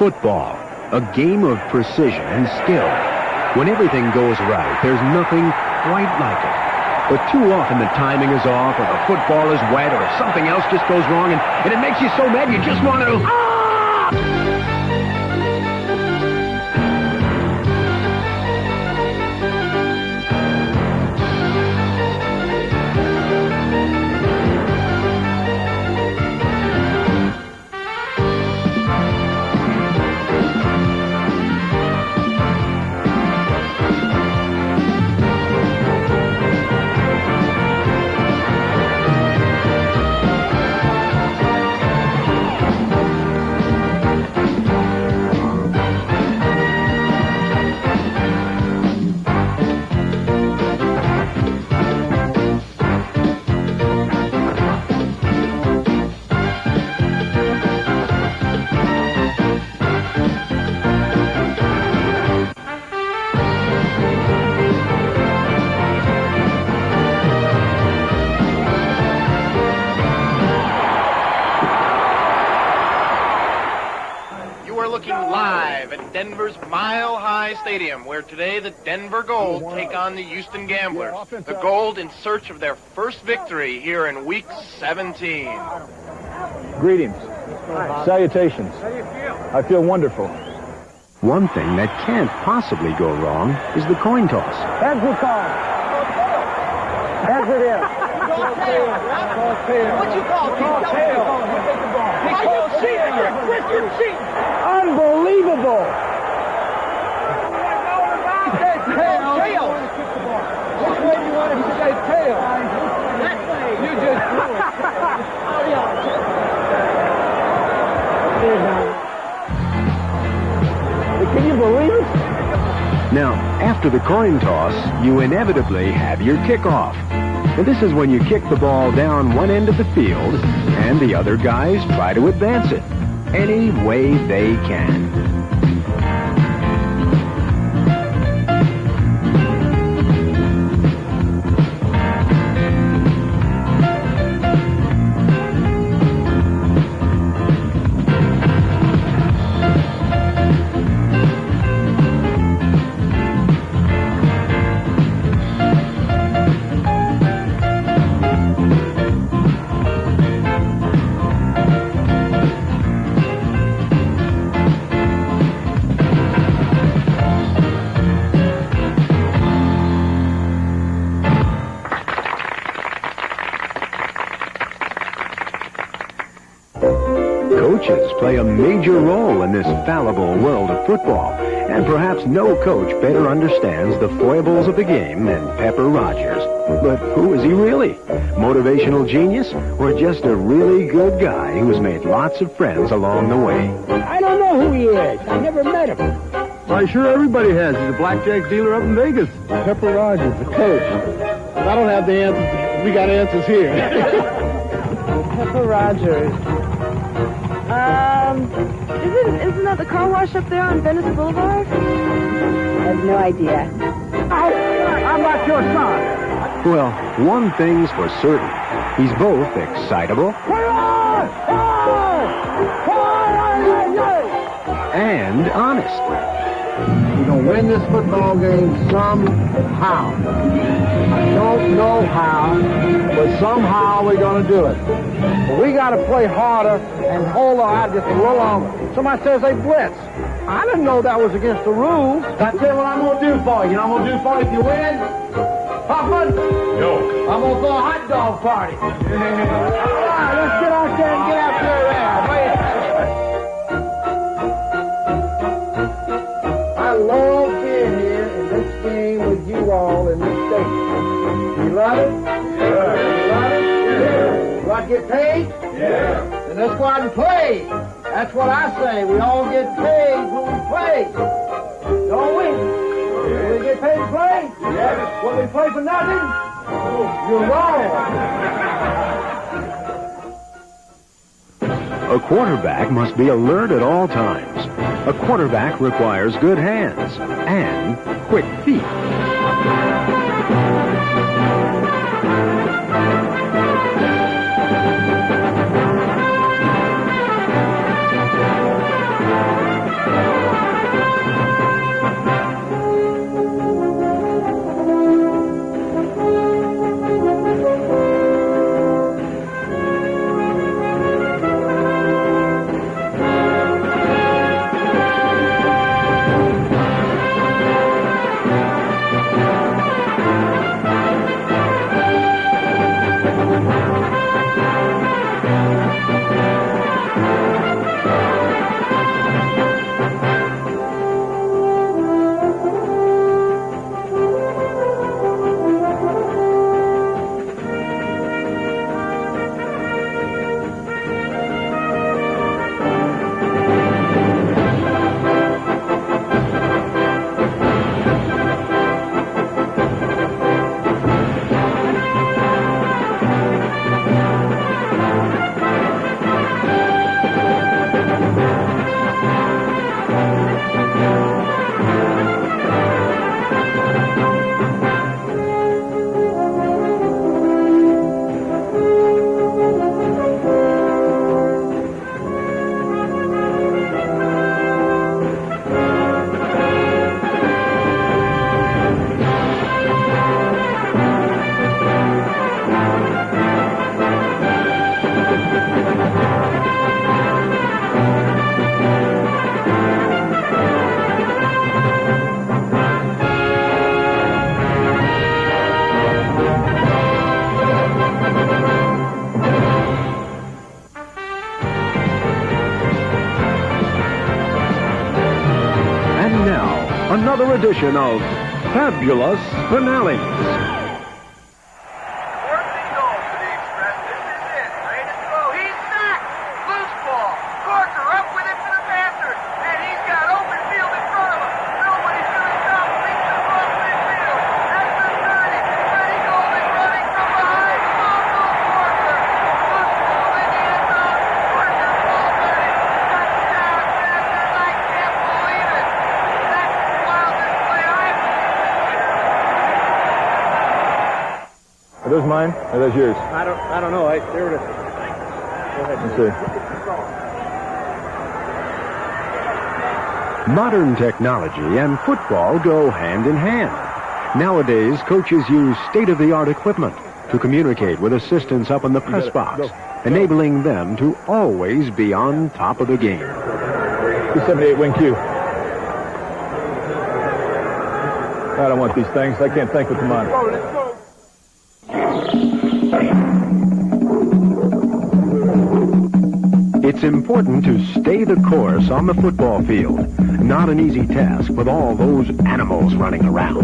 Football, a game of precision and skill. When everything goes right, there's nothing quite like it. But too often the timing is off, or the football is wet, or something else just goes wrong, and it makes you so mad you just want to... Looking live at Denver's Mile High Stadium, where today the Denver Gold take on the Houston Gamblers. The Gold in search of their first victory here in Week 17. Greetings. Salutations. How do you feel? I feel wonderful. One thing that can't possibly go wrong is the coin toss. Heads will call. Heads it is. What you call? Call tail. Are you cheating? Chris, you're cheating. Unbelievable. Tail. Which way do you want it to say tail? That way. You just threw it. Can you believe it? Now, after the coin toss, you inevitably have your kickoff. And this is when you kick the ball down one end of the field, and the other guys try to advance it any way they can. Coaches play a major role in this fallible world of football, and perhaps no coach better understands the foibles of the game than Pepper Rogers. But who is he really? Motivational genius, or just a really good guy who's made lots of friends along the way? I don't know who he is. I never met him. Why, sure everybody has. He's a blackjack dealer up in Vegas. Pepper Rogers, the coach. I don't have the answers. We got answers here. Pepper Rogers. Isn't that the car wash up there on Venice Boulevard? I have no idea. I'm not your son. Well, one thing's for certain. He's both excitable and honest. We're going to win this football game somehow. I don't know how, but somehow we're going to do it. But we got to play harder and hold on just a little longer. Somebody says they blitz. I didn't know that was against the rules. I tell you what I'm going to do for you. You know what I'm going to do for you if you win? Hoffman? Yo. I'm going to throw a hot dog party. All right, let's get out there and get after there. I love being here in this game with you all in this state. You love it? Yeah. You love it? Yeah. Do I get paid? Yeah. Then let's go out and play. That's what I say. We all get paid when we play. Don't we? Yeah. We get paid to play? Yeah. When we play for nothing? You're wrong. A quarterback must be alert at all times. A quarterback requires good hands and quick feet. another edition of Fabulous Finales. Are those mine? Or are those yours? I don't know. There it is. Go ahead. Let's see. Modern technology and football go hand in hand. Nowadays, coaches use state-of-the-art equipment to communicate with assistants up in the press box, enabling them to always be on top of the game. 278 wing Q. I don't want these things. I can't think with them on. It's important to stay the course on the football field. Not an easy task with all those animals running around.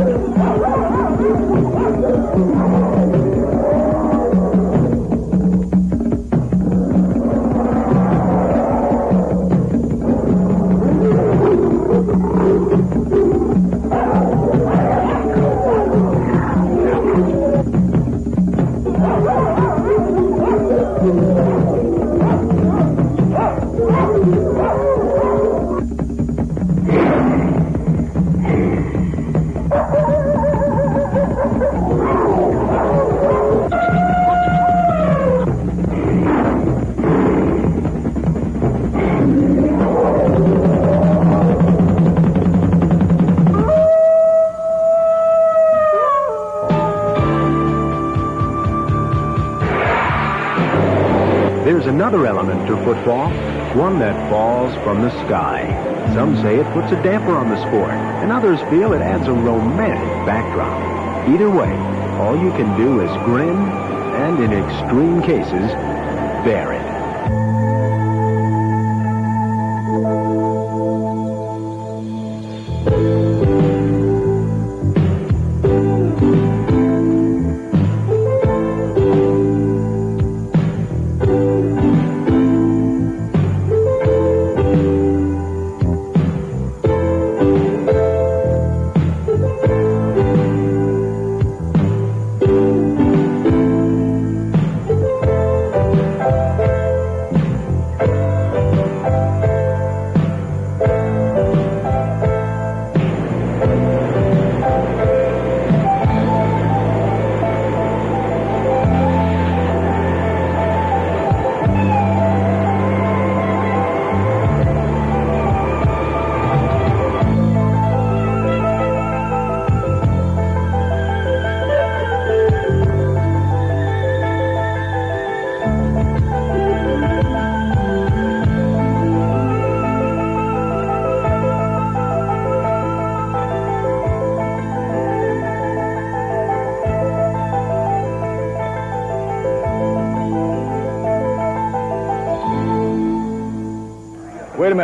There's another element to football, one that falls from the sky. Some say it puts a damper on the sport, and others feel it adds a romantic backdrop. Either way, all you can do is grin, and in extreme cases, bear it.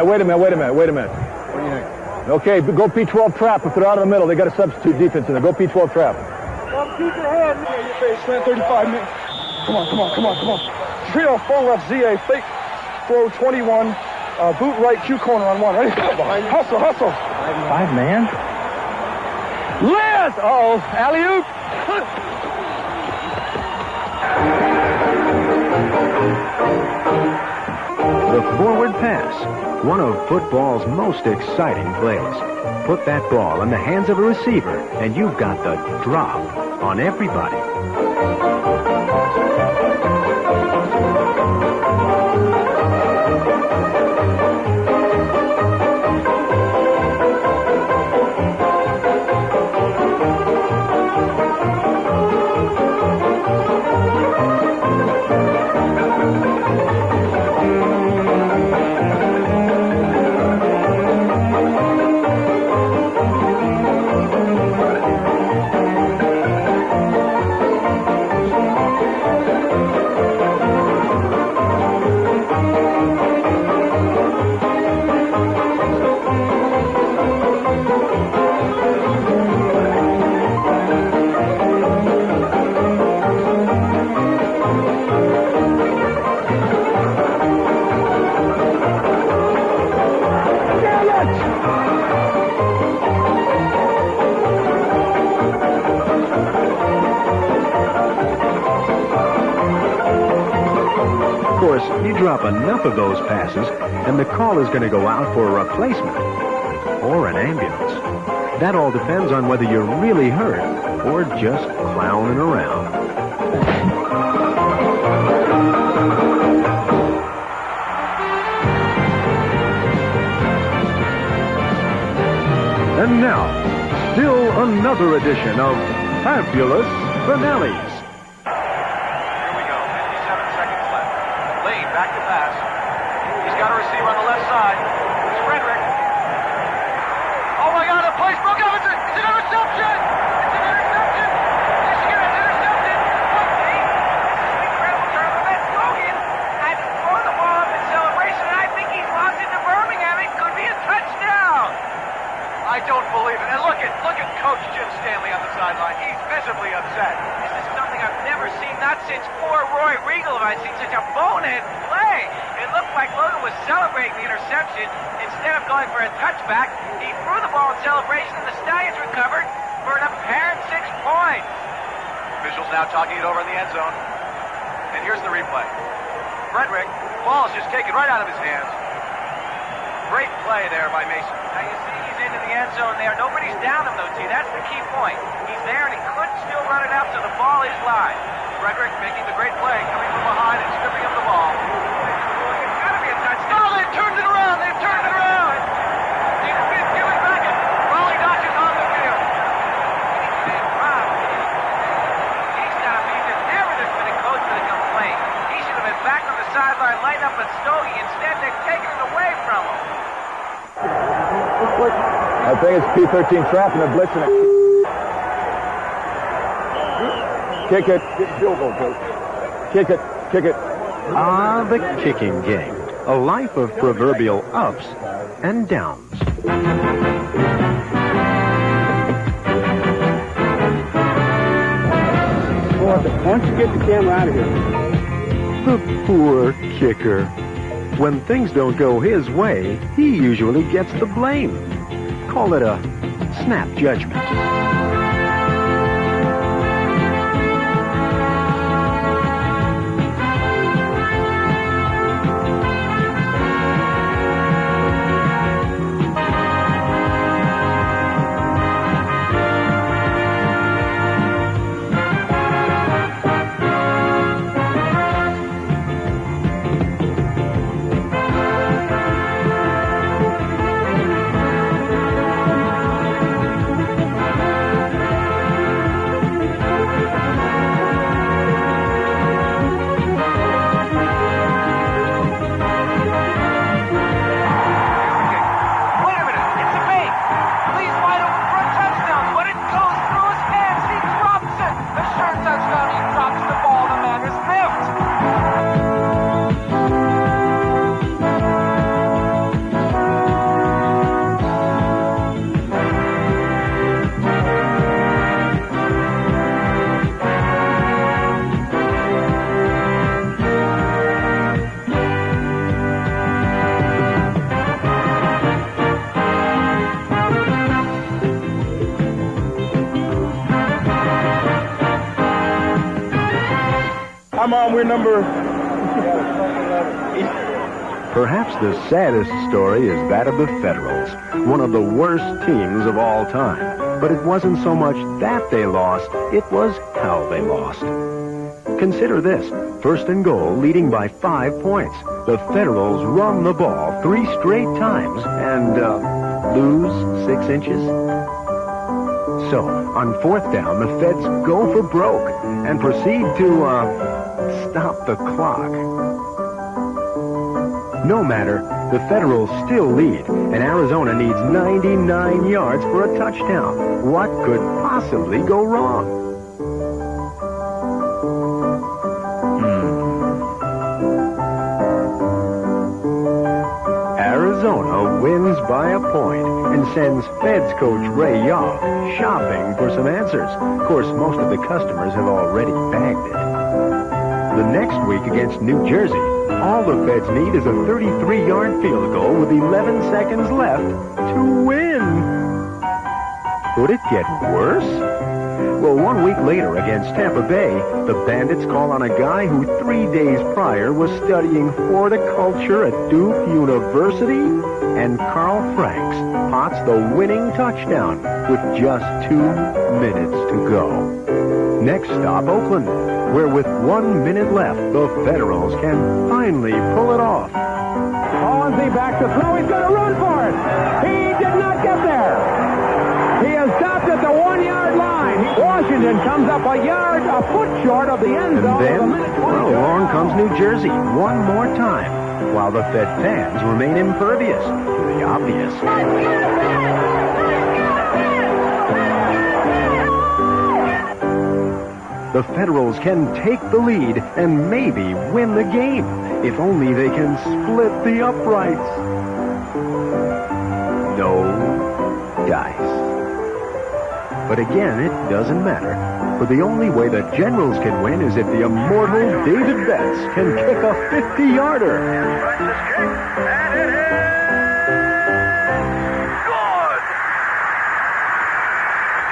Wait a minute. What do you think? Okay, go P12 trap. If they're out of the middle, they got a substitute defense in there. Go P12 trap. Keep your head. Your face, man. 35 minutes. Come on. Trio full left ZA. Fake throw 21. Boot right Q corner on one. Ready? Behind. Hustle. 5-man. Liz! Uh-oh. Alley-oop. The forward pass, one of football's most exciting plays. Put that ball in the hands of a receiver, and you've got the drop on everybody. course, you drop enough of those passes, and the call is going to go out for a replacement or an ambulance. That all depends on whether you're really hurt or just clowning around. And now, still another edition of Fabulous Finales. Here we go, 57 seconds left. Lane back to pass. He's got a receiver on the left side. It's Frederick. Oh my God, the place broke up. It's an interception! It's an interception! Michigan has intercepted. This is an incredible turn of events. Logan had to throw the ball up in celebration, and I think he's lost it to Birmingham. It could be a touchdown. I don't believe it. And look at Coach Jim Stanley on the sideline. He's visibly upset. This is something I've never seen, not since poor Roy Regal have I seen such a bonehead play. It looked like Logan was celebrating the interception. Instead of going for a touchback, he threw the ball in celebration, and the Stallions recovered for an apparent 6 points. Officials now talking it over in the end zone. And here's the replay. Frederick, ball is just taken right out of his hands. Great play there by Mason. Now you see he's into the end zone there. Nobody's down him though, T. That's the key point. He's there and he could still run it up, so the ball is live. Frederick making the great play, coming from behind and stripping up the ball. It's got to be a touchdown. Oh, they've turned it around. They've turned it around. He's been giving back it. Raleigh Dodge is on the field. He's got to be, if ever there's been a coach with a complaint, he should have been back on the sideline, lighting up a stogie. Instead, they've taken it away from him. I think it's P13 trap and they're blitzing it. Kick it. Field goal, coach. Kick it. Kick it. Ah, the kicking game. A life of proverbial ups and downs. Why don't you get the camera out of here? The poor kicker. When things don't go his way, he usually gets the blame. Call it a snap judgment. Come on, we're number... Perhaps the saddest story is that of the Federals, one of the worst teams of all time. But it wasn't so much that they lost, it was how they lost. Consider this, 1st and goal, leading by 5 points. The Federals run the ball 3 straight times and, lose 6 inches. So, on 4th down, the Feds go for broke and proceed to, stop the clock. No matter, the Federals still lead, and Arizona needs 99 yards for a touchdown. What could possibly go wrong? Arizona wins by a point and sends Feds coach Ray Yaw shopping for some answers. Of course, most of the customers have already bagged it. The next week against New Jersey, all the Feds need is a 33-yard field goal with 11 seconds left to win. Could it get worse? Well, 1 week later against Tampa Bay, the Bandits call on a guy who 3 days prior was studying horticulture at Duke University, and Carl Franks pots the winning touchdown with just 2 minutes to go. Next stop, Oakland, where with 1 minute left, the Federals can finally pull it off. Collinsy back to throw. He's going to run for it. He did not get there. He is stopped at the 1 yard line. Washington comes up a foot short of the end zone. And then, well, along comes New Jersey one more time, while the Fed fans remain impervious to the obvious. The Federals can take the lead and maybe win the game, if only they can split the uprights. No dice. But again, it doesn't matter, for the only way the Generals can win is if the immortal David Betts can kick a 50-yarder. And it is good!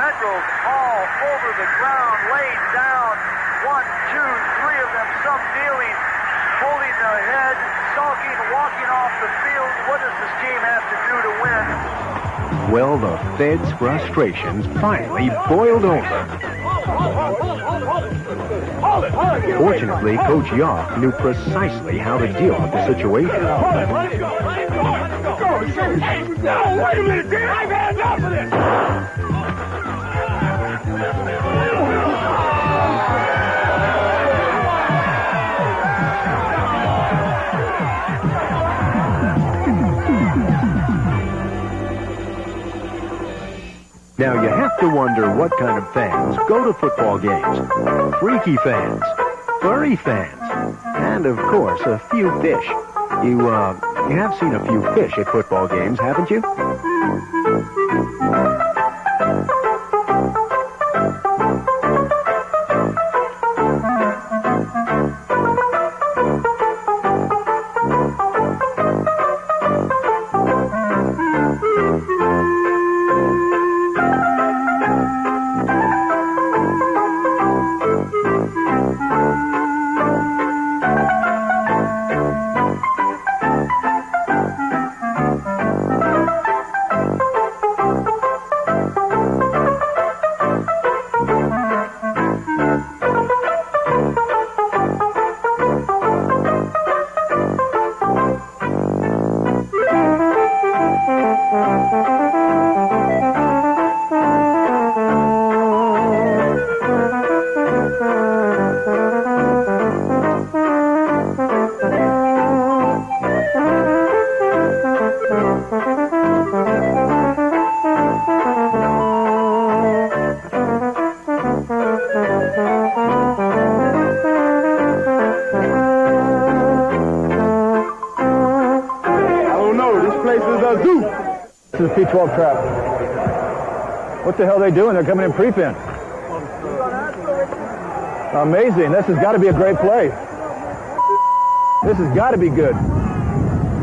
Federals all over the ground, laid down. 1, 2, 3 of them, some kneeling, holding their head, sulking, walking off the field. What does this team have to do to win? Well, the Fed's frustrations finally boiled over. Fortunately, Coach Yoff knew precisely how to deal with the situation. No, wait a minute, Dan! I've had enough of this! Now, you have to wonder what kind of fans go to football games. Freaky fans, furry fans, and, of course, a few fish. You have seen a few fish at football games, haven't you? To the P-12 trap. What the hell are they doing? They're coming in prevent. Amazing. This has got to be a great play. This has got to be good.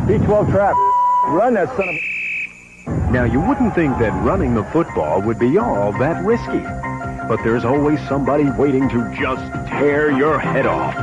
P-12 trap. Run that son of a... Now, you wouldn't think that running the football would be all that risky. But there's always somebody waiting to just tear your head off.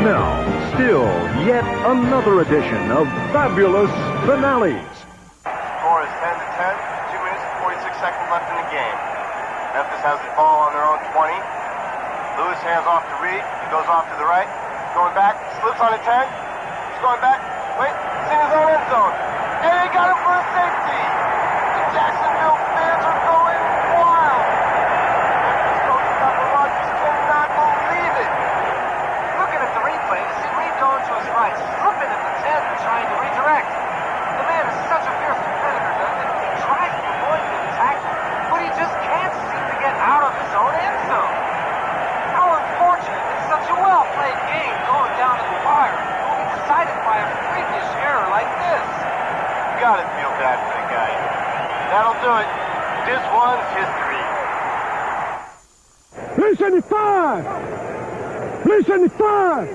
now, still yet another edition of Fabulous Finales. Score is 10-10, 2 minutes and 46 seconds left in the game. Memphis has the ball on their own 20. Lewis hands off to Reed. He goes off to the right. Going back, slips on a 10. He's going back. Wait, it's in his own end zone. And they got him for a safety. The Jacksonville fans are going wild. Memphis coach Pepper Rogers cannot believe it. Looking at the replay, you see Reed going to his right, slipping at the 10 and trying to redirect. The man is such a fierce competitor, doesn't he? He tries to avoid being tackled, but he just can't seem to get out of his own end zone. How unfortunate that such a well-played game going down to the wire will be decided by a freakish error like this. You gotta feel bad for the guy. That'll do it. This one's history. Listen to five! Listen to five!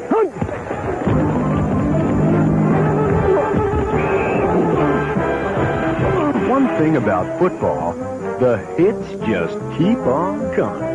One thing about football, the hits just keep on coming.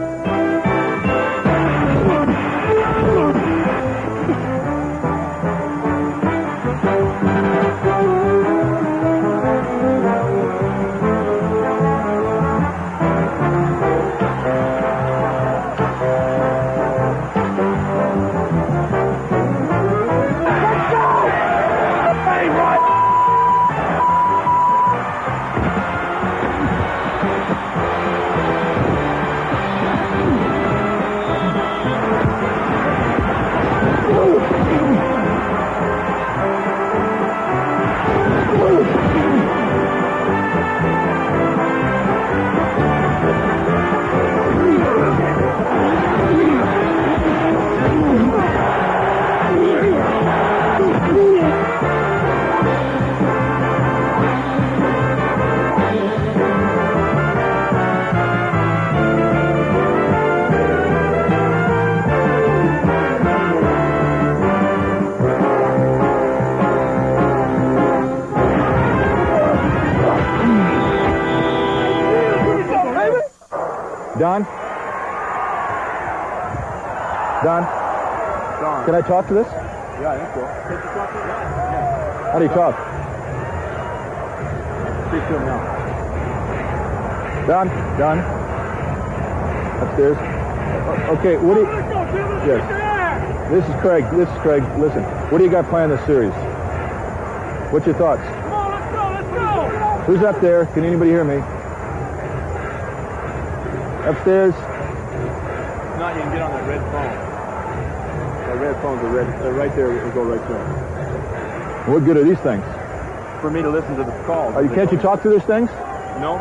Don? Can I talk to this? Yeah, I think so. Can you talk to him? Yeah. How do you talk? Speak to him now. Don? Upstairs? Okay, what do you... Yes. This is Craig. Listen, what do you got planned this series? What's your thoughts? Come on, let's go! Who's up there? Can anybody hear me? Upstairs? Not you can get on that red phone. That red phone's they're right there. It'll go right to them. What good are these things? For me to listen to the calls. Can't you talk to these things? No.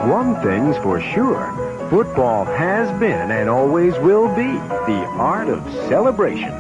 One thing's for sure, football has been and always will be the art of celebration.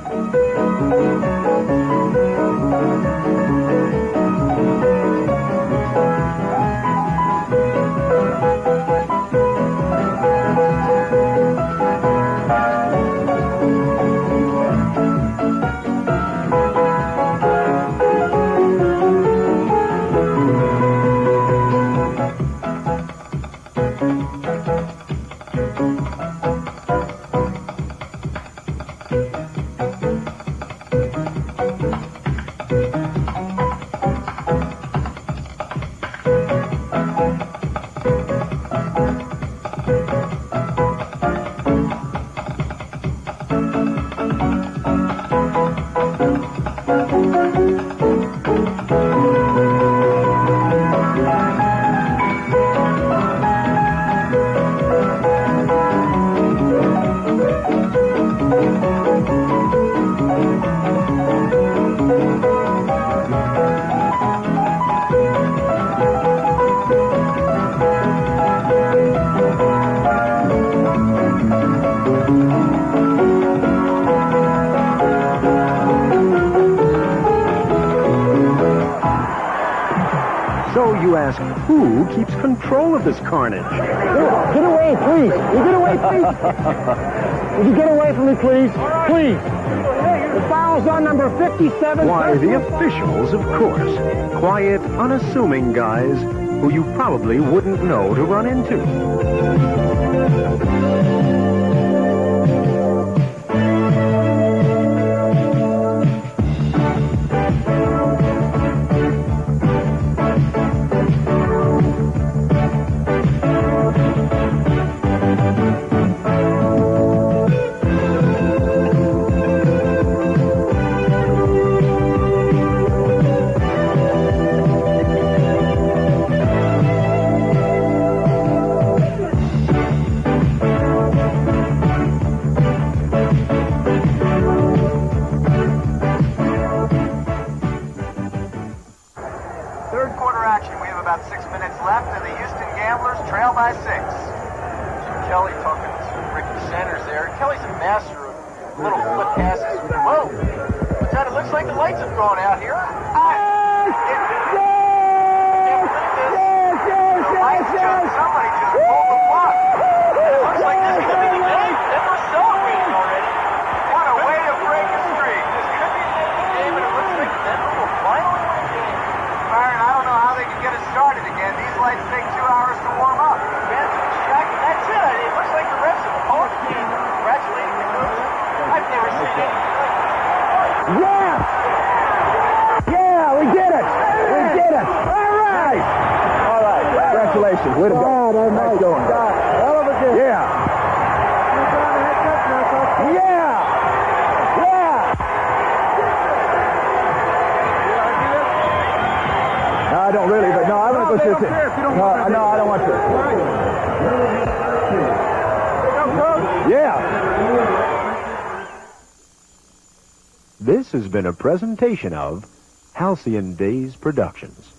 So you ask, who keeps control of this carnage? Get away, please. You get away, please. Would you get away from me, please? Please. The foul's on number 57. Why, the officials, of course. Quiet, unassuming guys who you probably wouldn't know to run into. Third quarter action. We have about 6 minutes left, and the Houston Gamblers trail by 6. Jim Kelly talking to Ricky Sanders there. Kelly's a master of little flip passes. Whoa! What's that? It looks like the lights have gone out here. Somebody just pulled the plug. It looks like this could be the day. Denver's celebrating already. What a way to break a streak. This could be the end of the game, and it looks like Denver will finally win the game. Byron, I don't know how they can get it started again. These lights take 2 hours to warm up. Fans are distracted. That's it. It looks like the refs have called the game. Congratulating the coach. I've never seen anything like this. Yeah! Yeah, we did it! We did it! All right! All right. Congratulations. Way to go. Nice going. Hell of a game. Yeah. Yeah! Yeah! No, I don't really, but no, I want to go see it. No, I don't want to. Yeah. This has been a presentation of Halcyon Days Productions.